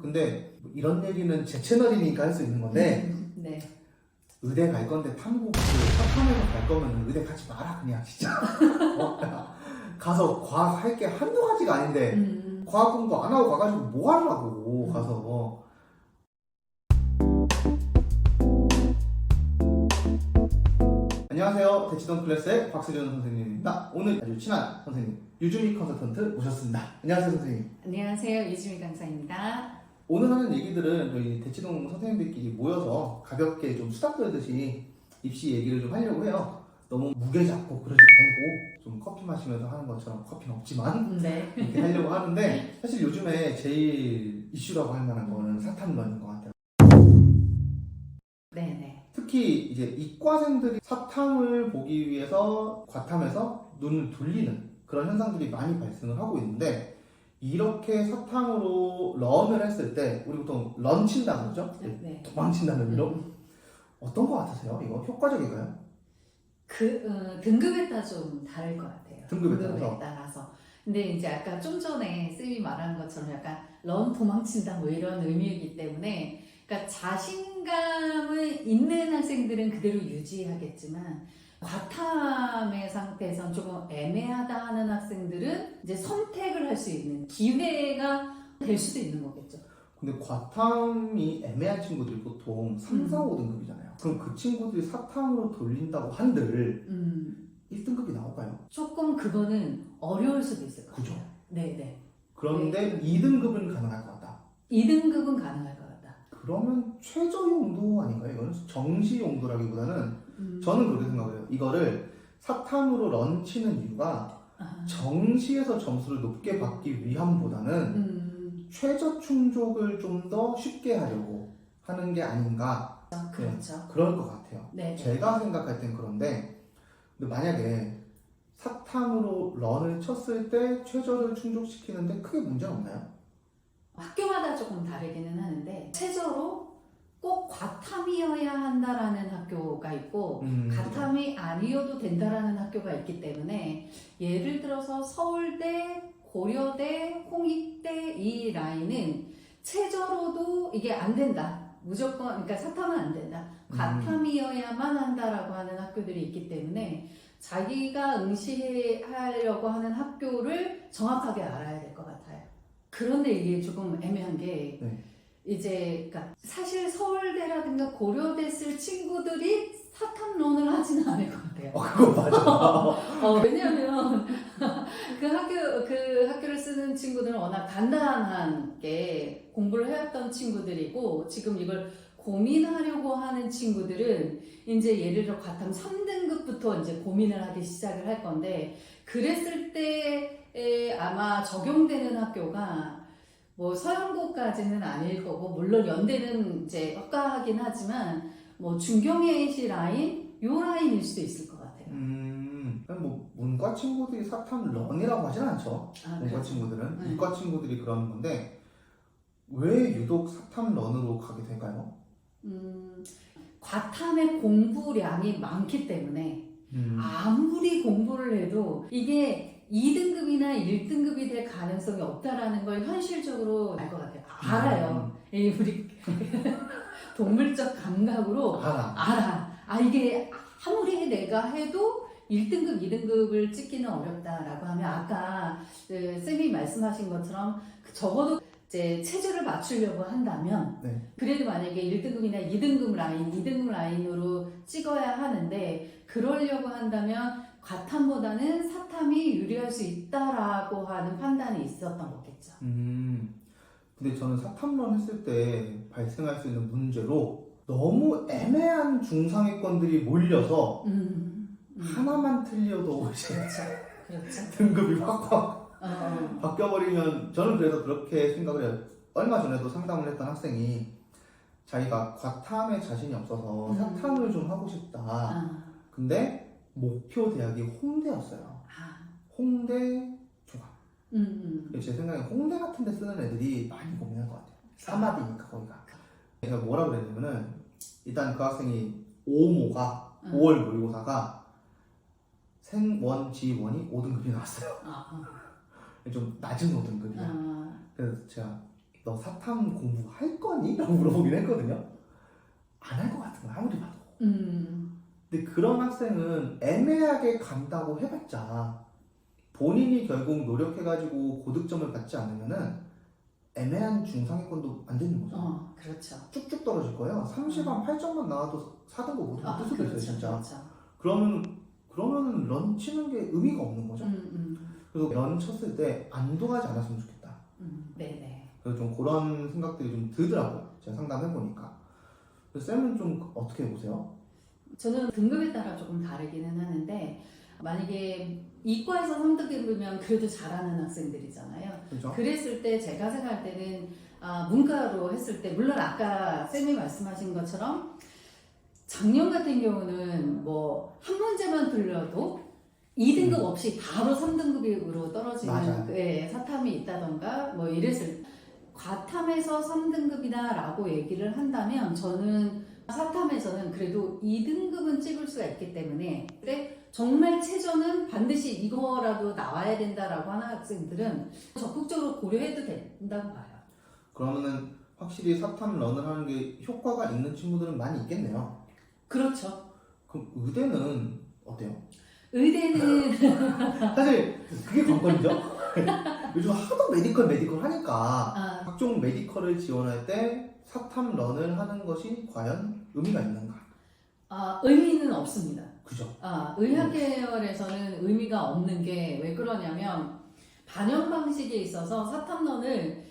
근데 이런 얘기는 제 채널이니까 할 수 있는 건데 네. 의대 갈 건데 사탐에서 갈 거면 의대 가지 마라 그냥 진짜. 가서 과학 할 게 한두 가지가 아닌데 과학 공부 안 하고 가가지고 뭐 하려고 가서. 안녕하세요. 대치동 클래스의 박세준 선생님입니다. 오늘 아주 친한 선생님 유주미 컨설턴트 모셨습니다. 안녕하세요 선생님. 안녕하세요. 유주미 강사입니다. 오늘 하는 얘기들은 저희 대치동 선생님들끼리 모여서 가볍게 좀 수다 떨듯이 입시 얘기를 좀 하려고 해요. 너무 무게 잡고 그러지 말고 좀 커피 마시면서 하는 것처럼 커피는 없지만 네. 이렇게 하려고 하는데 사실 요즘에 제일 이슈라고 할 만한 거는 사탐론인 것 같아요. 네네. 특히 이제 이과생들이 사탐을 보기 위해서 과탐에서 눈을 돌리는 그런 현상들이 많이 발생을 하고 있는데 이렇게 사탐으로 런을 했을 때 우리 보통 런 친다고 그러죠? 네. 도망친다는 의미로 어떤 거 같으세요? 이거 효과적인가요? 등급에 따라 좀 다를 것 같아요. 등급에 따라서. 근데 이제 아까 좀 전에 쌤이 말한 것처럼 약간 런 도망친다 뭐 이런 의미이기 때문에 그러니까 자신감은 있는 학생들은 그대로 유지하겠지만 과탐의 상태에선 조금 애매하다 하는 학생들은 이제 선택을 할 수 있는 기회가 될 수도 있는 거겠죠. 근데 과탐이 애매한 친구들이 보통 3, 4, 5등급이잖아요. 그럼 그 친구들이 사탐으로 돌린다고 한들 1등급이 나올까요? 조금 그거는 어려울 수도 있을 것 같아요. 그죠? 네네. 그런데 2등급은 가능할 것 같다. 2등급은 가능할 것 같다. 그러면 최저 용도 아닌가요? 이거는 정시 용도라기보다는 저는 그렇게 생각을 해요. 이거를 사탐으로 런치는 이유가 정시에서 점수를 높게 받기 위함보다는 최저 충족을 좀 더 쉽게 하려고 하는 게 아닌가. 그렇죠. 네, 그럴 것 같아요. 네. 제가 생각할 땐 그런데 근데 만약에 사탐으로 런을 쳤을 때 최저를 충족시키는데 크게 문제는 없나요? 학교마다 조금 다르기는 하는데 최저로 꼭 과탐이어야 한다라는 학교가 있고 과탐이 아니어도 된다라는 학교가 있기 때문에 예를 들어서 서울대, 고려대, 홍익대 이 라인은 최저로도 이게 안 된다. 무조건 그러니까 사탐은 안 된다. 과탐이어야만 한다라고 하는 학교들이 있기 때문에 자기가 응시하려고 하는 학교를 정확하게 알아야 될 것 같아요. 그런데 이게 조금 애매한 게 네. 이제 그러니까 사실 서울대라든가 고려대 쓸 친구들이 사탐론을 하지는 않을 것 같아요. 그거 맞아. 왜냐하면 그 학교를 쓰는 친구들은 워낙 단단하게 공부를 해왔던 친구들이고 지금 이걸 고민하려고 하는 친구들은 이제 예를 들어 과탐 3등급부터 이제 고민을 하기 시작을 할 건데 그랬을 때 아마 적용되는 학교가 뭐 서영고까지는 아닐 거고 물론 연대는 이제 허가하긴 하지만 뭐 중경예시 라인 요 라인일 수도 있을 것 같아요. 뭐 문과 친구들이 사탐 런이라고 하진 않죠. 문과 그렇죠. 친구들은 네. 이과 친구들이 그러는 건데 왜 유독 사탐 런으로 가게 될까요? 과탐의 공부량이 많기 때문에 아무리 공부를 해도 이게 2등급이나 1등급이 될 가능성이 없다라는 걸 현실적으로 알 것 같아요. 알아요. 우리 동물적 감각으로 알아. 이게 아무리 내가 해도 1등급, 2등급을 찍기는 어렵다라고 하면 아까 쌤이 말씀하신 것처럼 적어도 이제 체제를 맞추려고 한다면 네. 그래도 만약에 1등급이나 2등급 라인, 2등급 라인으로 찍어야 하는데 그러려고 한다면 과탐보다는 사탐이 유리할 수 있다라고 하는 판단이 있었던 거겠죠. 근데 저는 사탐론 했을 때 발생할 수 있는 문제로 너무 애매한 중상위권들이 몰려서 하나만 틀려도 이제 그렇죠. 등급이 확 바뀌어버리면 저는 그래서 그렇게 생각을 해요. 얼마 전에도 상담을 했던 학생이 자기가 과탐에 자신이 없어서 사탐을 좀 하고 싶다. 근데 목표 대학이 홍대였어요. 홍대 종합. 제 생각에 홍대 같은 데 쓰는 애들이 많이 고민할 것 같아요. 사마비니까 거기가. 제가 뭐라 그랬냐면은 일단 그 학생이 5월 모의고사가 생원, 지원이 5등급이 나왔어요. 좀 낮은 5등급이야. 그래서 제가 너 사탐 공부할 거니? 라고 물어보긴 했거든요. 안 할 것 같은 거야, 아무리 봐도. 근데 그런 학생은 애매하게 간다고 해봤자 본인이 결국 노력해가지고 고득점을 받지 않으면은 애매한 중상위권도 안 되는 거죠. 그렇죠. 쭉쭉 떨어질 거예요. 30한 8점만 나와도 4등급 못 뜰 수도 있어요, 진짜. 그렇죠. 그러면은 런 치는 게 의미가 없는 거죠. 그래서 런 쳤을 때 안도하지 않았으면 좋겠다. 네네. 그래서 좀 그런 생각들이 좀 들더라고요. 제가 상담해보니까. 그래서 쌤은 좀 어떻게 보세요? 저는 등급에 따라 조금 다르기는 하는데 만약에 이과에서 3등급이면 그래도 잘하는 학생들이잖아요. 그렇죠? 그랬을 때 제가 생각할 때는 문과로 했을 때 물론 아까 쌤이 말씀하신 것처럼 작년 같은 경우는 뭐 한 문제만 들려도 2등급 없이 바로 3등급으로 떨어지는 사탐이 있다던가 뭐 이랬을 때 과탐에서 3등급이다라고 얘기를 한다면 저는 사탐에서는 그래도 2등급은 찍을 수가 있기 때문에 근데 정말 최저는 반드시 이거라도 나와야 된다라고 하는 학생들은 적극적으로 고려해도 된다고 봐요. 그러면은 확실히 사탐 런을 하는 게 효과가 있는 친구들은 많이 있겠네요. 그렇죠. 그럼 의대는 어때요? 의대는 사실 그게 관건이죠. 요즘 하도 메디컬 하니까 각종 메디컬을 지원할 때 사탐 런을 하는 것이 과연 의미가 있는가? 의미는 없습니다. 그죠? 의학 계열에서는 의미가 없는 게 왜 그러냐면 반영 방식에 있어서 사탐론을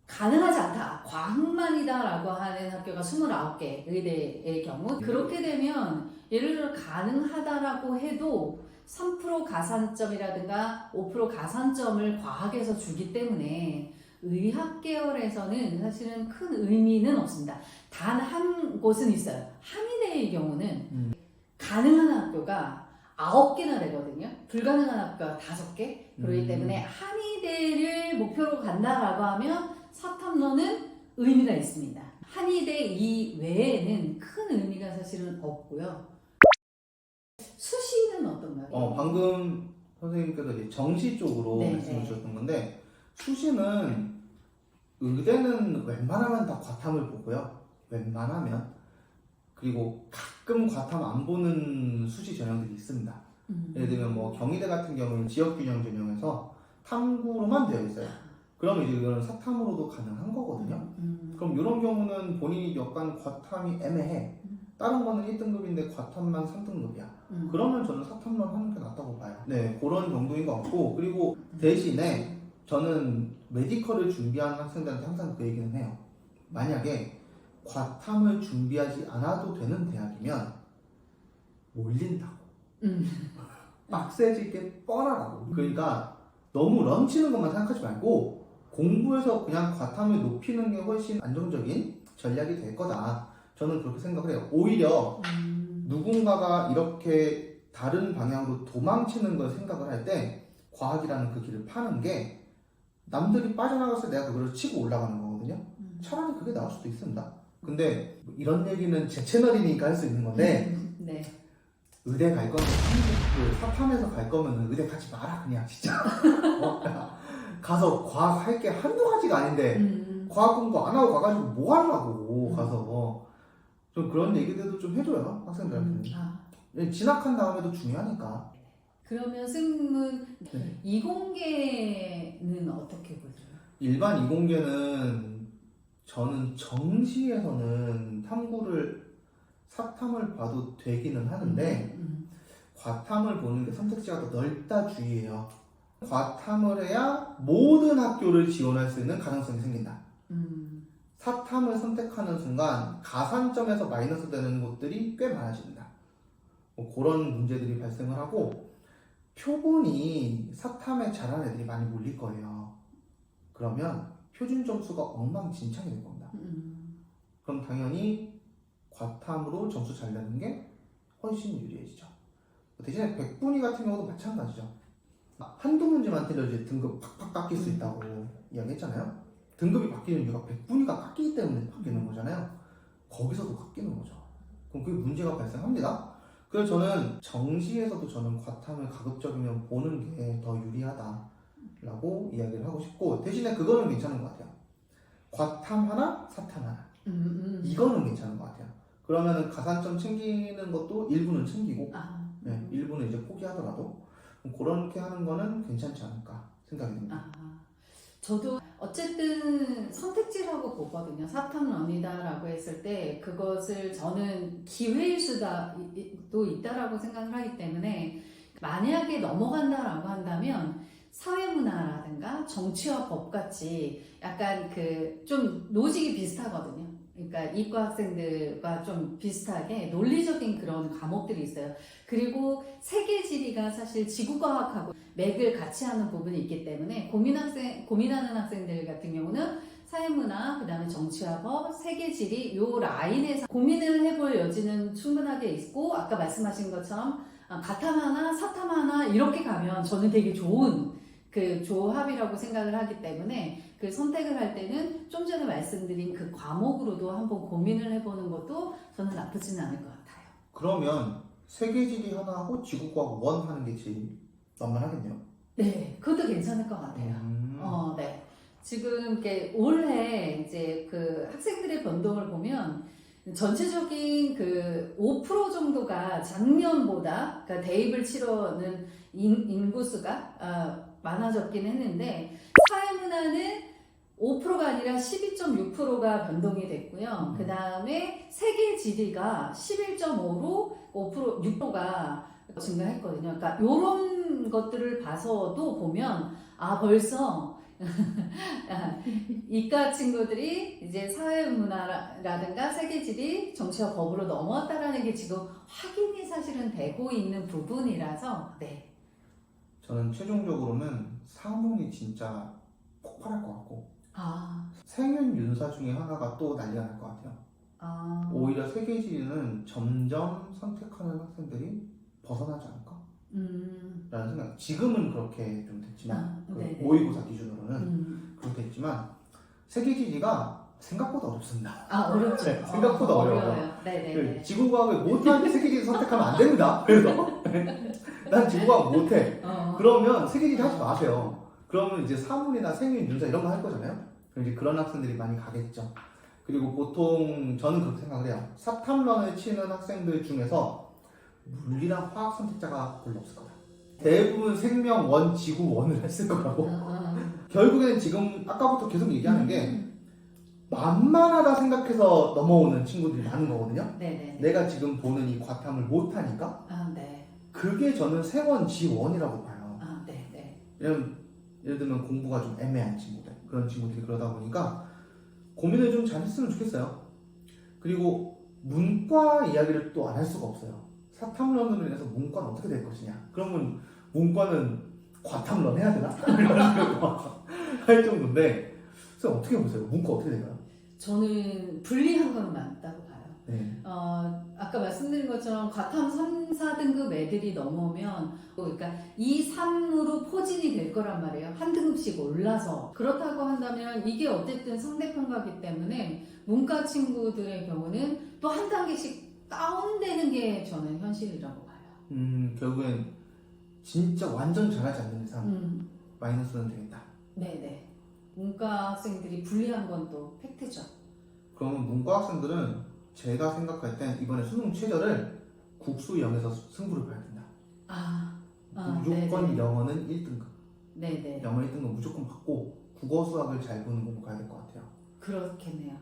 가능하지 않다, 과학만이다라고 하는 학교가 29개 의대의 경우 그렇게 되면 예를 들어 가능하다라고 해도 3% 가산점이라든가 5% 가산점을 과학에서 주기 때문에 의학 계열에서는 사실은 큰 의미는 없습니다. 단 한 곳은 있어요. 한의대의 경우는 가능한 학교가 9개나 되거든요. 불가능한 학교가 5개. 그렇기 때문에 한의대를 목표로 간다라고 하면 사탐론은 의미가 있습니다. 한의대 이외에는 큰 의미가 사실은 없고요. 수시는 어떤가요? 방금 선생님께서 이제 정시 쪽으로 말씀을 주셨던 건데 수시는 의대는 웬만하면 다 과탐을 보고요. 웬만하면. 그리고 가끔 과탐 안 보는 수시 전형들이 있습니다. 예를 들면 뭐 경희대 같은 경우는 지역균형 전형에서 탐구로만 되어 있어요. 그러면 이제 이거는 사탐으로도 가능한 거거든요. 그럼 이런 경우는 본인이 약간 과탐이 애매해. 다른 거는 1등급인데 과탐만 3등급이야. 그러면 저는 사탐론 하는 게 낫다고 봐요. 네, 그런 정도인 것 같고 그리고 대신에 저는 메디컬을 준비하는 학생들한테 항상 그 얘기는 해요. 만약에 과탐을 준비하지 않아도 되는 대학이면 몰린다고. 빡세지게 뻔하다고. 그러니까 너무 런치는 것만 생각하지 말고 공부해서 그냥 과탐을 높이는 게 훨씬 안정적인 전략이 될 거다. 저는 그렇게 생각을 해요. 오히려 누군가가 이렇게 다른 방향으로 도망치는 걸 생각을 할 때 과학이라는 그 길을 파는 게 남들이 빠져나갔을 때 내가 그걸 치고 올라가는 거거든요. 차라리 그게 나을 수도 있습니다. 근데 뭐 이런 얘기는 제 채널이니까 할 수 있는 건데 네. 의대 갈 거면 사탐에서 갈 거면 의대 가지 마라 그냥 진짜. 가서 과학 할 게 한두 가지가 아닌데 과학 공부 안 하고 가가지고 뭐 하려고 가서 좀 그런 얘기들도 좀 해줘요 학생들한테는. 진학한 다음에도 중요하니까. 그러면 승은 이공계는 어떻게 보세요? 일반 이공계는 저는 정시에서는 사탐을 봐도 되기는 하는데 과탐을 보는 게 선택지가 더 넓다 주의해요. 과탐을 해야 모든 학교를 지원할 수 있는 가능성이 생긴다. 사탐을 선택하는 순간 가산점에서 마이너스 되는 곳들이 꽤 많아집니다. 뭐 그런 문제들이 발생을 하고 표본이 사탐에 잘하는 애들이 많이 몰릴 거예요. 그러면 표준 점수가 엉망진창이 될 겁니다. 그럼 당연히 과탐으로 점수 잘 내는 게 훨씬 유리해지죠. 대신에 백분위 같은 경우도 마찬가지죠. 한두 문제만 틀려도 이제 등급 팍팍 깎일 수 있다고 이야기했잖아요. 등급이 바뀌는 이유가 백분위가 깎이기 때문에 바뀌는 거잖아요. 거기서도 깎이는 거죠. 그럼 그게 문제가 발생합니다. 그래서 저는 정시에서도 저는 과탐을 가급적이면 보는 게 더 유리하다라고 이야기를 하고 싶고 대신에 그거는 괜찮은 것 같아요. 과탐 하나, 사탐 하나. 이거는 괜찮은 것 같아요. 그러면은 가산점 챙기는 것도 일부는 챙기고, 네, 일부는 이제 포기하더라도 그렇게 하는 거는 괜찮지 않을까 생각이 듭니다. 저도 어쨌든 선택지라고 보거든요. 사탐런이다라고 했을 때 그것을 저는 기회일 수도 있다라고 생각을 하기 때문에 만약에 넘어간다라고 한다면 사회문화라든가 정치와 법같이 약간 그 좀 노직이 비슷하거든요. 그러니까 이과 학생들과 좀 비슷하게 논리적인 그런 과목들이 있어요. 그리고 세계지리가 사실 지구과학하고 맥을 같이 하는 부분이 있기 때문에 고민하는 학생들 같은 경우는 사회문화, 그 다음에 정치와 법, 세계지리 요 라인에서 고민을 해볼 여지는 충분하게 있고 아까 말씀하신 것처럼 가탐 하나, 사탐 하나 이렇게 가면 저는 되게 좋은 그 조합이라고 생각을 하기 때문에 그 선택을 할 때는 좀 전에 말씀드린 그 과목으로도 한번 고민을 해보는 것도 저는 나쁘지는 않을 것 같아요. 그러면 세계지리 하나 하고 지구과학 원 하는 게 제일 만만하겠네요. 네, 그것도 괜찮을 것 같아요. 네. 지금 이렇게 올해 이제 그 학생들의 변동을 보면 전체적인 그 5% 정도가 작년보다 그러니까 대입을 치러는 인구수가 많아졌긴 했는데 사회문화는 5%가 아니라 12.6%가 변동이 됐고요. 그 다음에 세계지리가 11.5로 6%가 증가했거든요. 그러니까 이런 것들을 봐서도 보면 벌써 이과 친구들이 이제 사회문화라든가 세계지리, 정치와 법으로 넘어왔다라는 게 지금 확인이 사실은 되고 있는 부분이라서 네. 저는 최종적으로는 사문이 진짜 폭발할 것 같고 생윤 윤사 중에 하나가 또 난리가 날 것 같아요. 오히려 세계지리는 점점 선택하는 학생들이 벗어나지 않을까? 라는 생각. 지금은 그렇게 좀 됐지만 모의고사 기준으로는 그렇게 됐지만 세계지리가 생각보다 어렵습니다. 어렵죠. 생각보다 어려워요. 네네. 지구과학을 못하는 세계지리 선택하면 안 됩니다. 그래서 난 지구과학 못해. 그러면 세계지리 하지 마세요. 그러면 이제 사물이나 생윤, 윤사 이런 거 할 거잖아요. 그럼 이제 그런 학생들이 많이 가겠죠. 그리고 보통 저는 그렇게 생각을 해요. 사탐런을 치는 학생들 중에서 물리랑 화학 선택자가 별로 없을 거다. 대부분 생명 원, 지구 원을 했을 거라고. 결국에는 지금 아까부터 계속 얘기하는 게 만만하다 생각해서 넘어오는 친구들이 많은 거거든요. 네네. 내가 지금 보는 이 과탐을 못하니까 네. 그게 저는 세원, 지원이라고 봐요. 네네. 예를 들면 공부가 좀 애매한 친구들, 그런 친구들이 그러다 보니까 고민을 좀 잘 했으면 좋겠어요. 그리고 문과 이야기를 또 안 할 수가 없어요. 사탐론으로 인해서 문과는 어떻게 될 것이냐. 그러면 문과는 과탐론 해야 되나? 할 정도인데 선생님 어떻게 보세요? 문과 어떻게 될까요? 저는 불리한 건 맞다고 봐요. 네. 아까 말씀드린 것처럼 과탐 3, 4등급 애들이 넘어오면 그러니까 2, 3으로 포진이 될 거란 말이에요. 한 등급씩 올라서. 그렇다고 한다면 이게 어쨌든 상대평가기 때문에 문과 친구들의 경우는 또 한 단계씩 다운되는 게 저는 현실이라고 봐요. 결국엔 진짜 완전 잘하지 않는 이상 마이너스는 되겠다. 네네. 문과 학생들이 불리한 건 또 팩트죠. 그러면 문과 학생들은 제가 생각할 땐 이번에 수능 최저를 국수 0에서 승부를 봐야 된다. 무조건 네네. 영어는 1등급. 네네. 영어 1등급 무조건 받고 국어 수학을 잘 보는 걸로 가야 될 것 같아요. 그렇겠네요.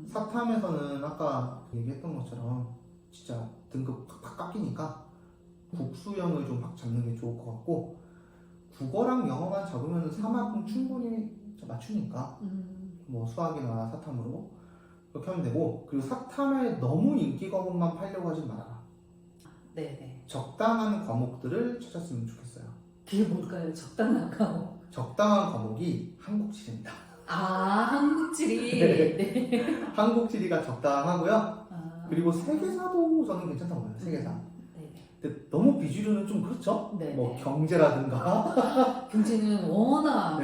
사탐에서는 아까 얘기했던 것처럼 진짜 등급 팍팍 깎이니까 국수형을 좀 확 잡는 게 좋을 것 같고 국어랑 영어만 잡으면 3학분 충분히 맞추니까 뭐 수학이나 사탐으로 그렇게 하면 되고 그리고 사탐에 너무 인기 과목만 팔려고 하지 말아라. 네네. 적당한 과목들을 찾았으면 좋겠어요. 그게 뭘까요? 적당한 과목. 적당한 과목이 한국지리입니다. 한국지리. 네. 한국지리가 적당하고요. 그리고 세계사도 저는 괜찮다고 봐요. 세계사. 근데 너무 비주류는 좀 그렇죠? 네. 뭐 경제라든가. 경제는 워낙.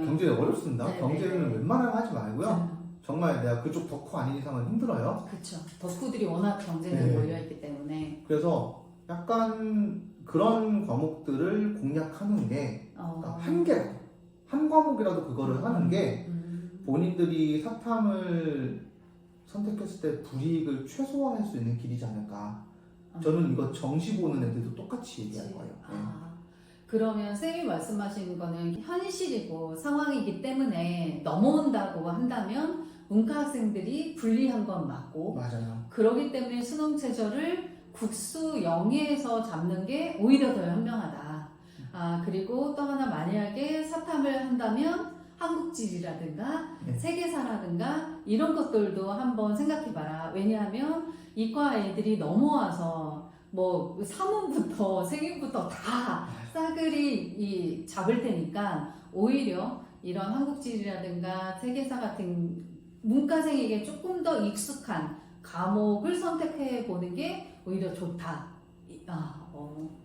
경제 어렵습니다. 네, 경제는 네. 웬만하면 하지 말고요. 정말 내가 그쪽 덕후 아닌 이상은 힘들어요. 그렇죠. 덕후들이 워낙 경제에 네. 몰려있기 때문에. 그래서 약간 그런 과목들을 공략하는 게 한 개라도 한 과목이라도 그거를 하는 게 본인들이 사탐을 선택했을 때 불이익을 최소화할 수 있는 길이지 않을까. 저는 이거 정시 보는 애들도 똑같이 얘기할 거예요. 네. 그러면 쌤이 말씀하시는 거는 현실이고 상황이기 때문에 넘어온다고 한다면 문과 학생들이 불리한 건 맞고, 맞아요. 그러기 때문에 수능 최저를 국수 영예에서 잡는 게 오히려 더 현명하다. 그리고 또 하나, 만약에 사탐을 한다면 한국지리라든가 네. 세계사라든가 이런 것들도 한번 생각해봐라. 왜냐하면 이과 애들이 넘어와서 뭐 사문부터 생인부터 다 싸그리 잡을 테니까, 오히려 이런 한국지리라든가 세계사 같은 문과생에게 조금 더 익숙한 과목을 선택해 보는 게 오히려 좋다.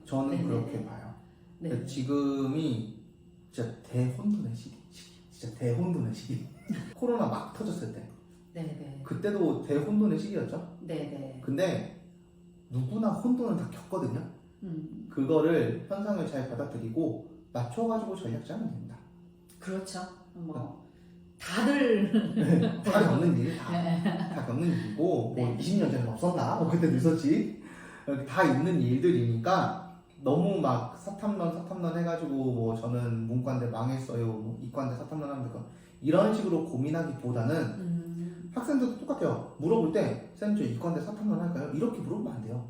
저는 네네네. 그렇게 봐요. 네. 지금이 진짜 대혼돈의 시기. 진짜 대혼돈의 시기. 코로나 막 터졌을 때. 네네. 그때도 대혼돈의 시기였죠. 네네. 근데 누구나 혼돈을 다 겪거든요. 그거를 현상을 잘 받아들이고 맞춰가지고 전략 짜면 됩니다. 그렇죠. 다들 다 겪는 일, 네. 다 겪는 일이고, 네. 뭐 20년 전에 없었나? 그때도 있었지. 다 있는 일들이니까 너무 막 사탐론 해가지고 뭐 저는 문과인데 망했어요, 뭐 이과인데 사탐론 하면 될까, 이런 식으로 고민하기보다는 학생들도 똑같아요. 물어볼 때 쌤 저 이과인데 사탐론 할까요? 이렇게 물어보면 안 돼요.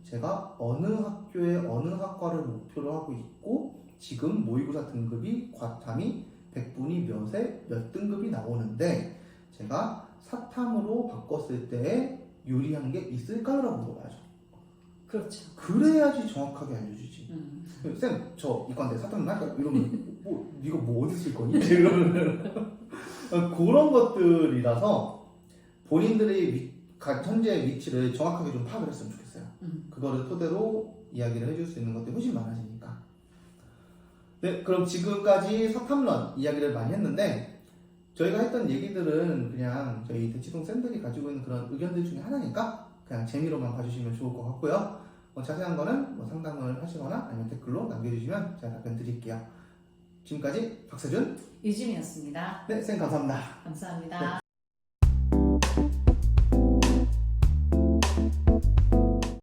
제가 어느 학교에 어느 학과를 목표로 하고 있고 지금 모의고사 등급이 과탐이 100분이 몇 등급이 나오는데 제가 사탐으로 바꿨을 때 유리한 게 있을까요? 라고 물어봐야죠. 그렇죠. 그래야지 정확하게 알려주지. 쌤 저 이과인데 사탐론 할까요? 이러면 네가 뭐 어디 쓸 거니? 이러면 그런 것들이라서 본인들의 현재의 위치를 정확하게 좀 파악을 했으면 좋겠어요. 그거를 토대로 이야기를 해줄 수 있는 것들이 훨씬 많아지니까. 네, 그럼 지금까지 사탐론 이야기를 많이 했는데 저희가 했던 얘기들은 그냥 저희 대치동 쌤들이 가지고 있는 그런 의견들 중에 하나니까 그냥 재미로만 봐주시면 좋을 것 같고요. 자세한 거는 상담을 하시거나 아니면 댓글로 남겨주시면 제가 답변 드릴게요. 지금까지 박세준 유진이었습니다. 네, 쌤 감사합니다. 감사합니다.